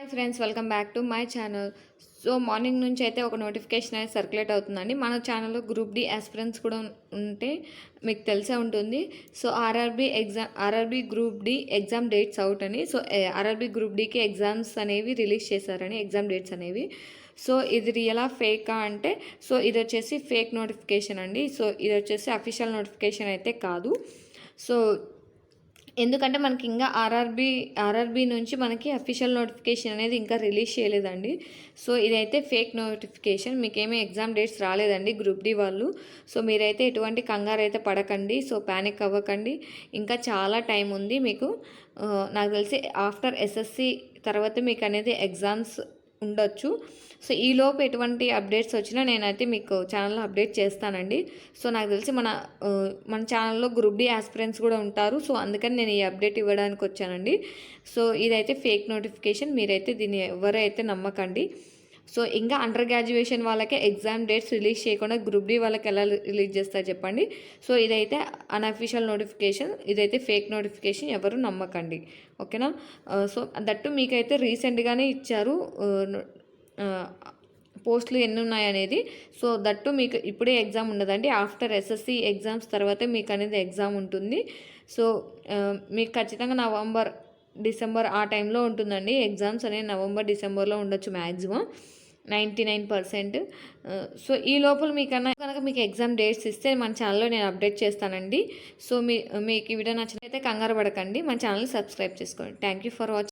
Hi friends, welcome back to my channel. So morning నుంచి అయితే ఒక నోటిఫికేషన్ అనేది సర్క్యులేట్ అవుతుందండి. మన ఛానల్లో గ్రూప్ డి ఆస్పిరెంట్స్ కూడా ఉంటే మీకు తెలిసే ఉంటుంది. So RRB group D exam dates out అని. సో ఆర్ఆర్బీ గ్రూప్ డికి ఎగ్జామ్స్ అనేవి రిలీజ్ చేశారని, ఎగ్జామ్ డేట్స్ అనేవి. సో ఇది రియలా ఫేకా అంటే, సో ఇది వచ్చేసి ఫేక్ నోటిఫికేషన్ అండి. సో ఇది వచ్చేసి అఫీషియల్ నోటిఫికేషన్ అయితే కాదు. సో ఎందుకంటే మనకి ఇంకా ఆర్ఆర్బీ నుంచి మనకి అఫీషియల్ నోటిఫికేషన్ అనేది ఇంకా రిలీజ్ చేయలేదండి. సో ఇదైతే ఫేక్ నోటిఫికేషన్. మీకేమీ ఎగ్జామ్ డేట్స్ రాలేదండి గ్రూప్ డి వాళ్ళు. సో మీరైతే ఎటువంటి కంగారు అయితే పడకండి. సో ప్యానిక్ అవ్వకండి. ఇంకా చాలా టైం ఉంది మీకు. నాకు తెలిసి ఆఫ్టర్ ఎస్ఎస్సి తర్వాత మీకు అనేది ఎగ్జామ్స్ ఉండొచ్చు. సో ఈలోపు ఎటువంటి అప్డేట్స్ వచ్చినా నేనైతే మీకు ఛానల్లో అప్డేట్ చేస్తానండి. సో నాకు తెలిసి మన ఛానల్లో గ్రూప్ డి ఆస్పిరెంట్స్ కూడా ఉంటారు. సో అందుకని నేను ఈ అప్డేట్ ఇవ్వడానికి వచ్చానండి. సో ఇదైతే ఫేక్ నోటిఫికేషన్. మీరైతే దీన్ని ఎవరైతే నమ్మకండి. సో ఇంకా అండర్ గ్రాడ్యుయేషన్ వాళ్ళకే ఎగ్జామ్ డేట్స్ రిలీజ్ చేయకుండా గ్రూప్ డి వాళ్ళకి ఎలా రిలీజ్ చేస్తారు చెప్పండి. సో ఇదైతే అన్అఫీషియల్ నోటిఫికేషన్, ఇదైతే ఫేక్ నోటిఫికేషన్. ఎవరు నమ్మకండి, ఓకేనా. సో దట్టు మీకైతే రీసెంట్గానే ఇచ్చారు పోస్టులు ఎన్ని ఉన్నాయనేది. సో దట్టు మీకు ఇప్పుడే ఎగ్జామ్ ఉండదండి. ఆఫ్టర్ ఎస్ఎస్సి ఎగ్జామ్స్ తర్వాత మీకు అనేది ఎగ్జామ్ ఉంటుంది. సో మీకు ఖచ్చితంగా నవంబర్ డిసెంబర్ ఆ టైంలో ఉంటుందండి ఎగ్జామ్స్ అనేది. నవంబర్ డిసెంబర్లో ఉండొచ్చు మ్యాక్సిమం 99%. సో ఈ లోపల కనుక మీకు ఎగ్జామ్ డేట్స్ ఇస్తే మన ఛానల్లో నేను అప్డేట్ చేస్తానండి. సో మీకు ఈ వీడియో నచ్చినట్లయితే కంగారు పడకండి, మన ఛానల్ని సబ్స్క్రైబ్ చేసుకోండి. Thank you for watching.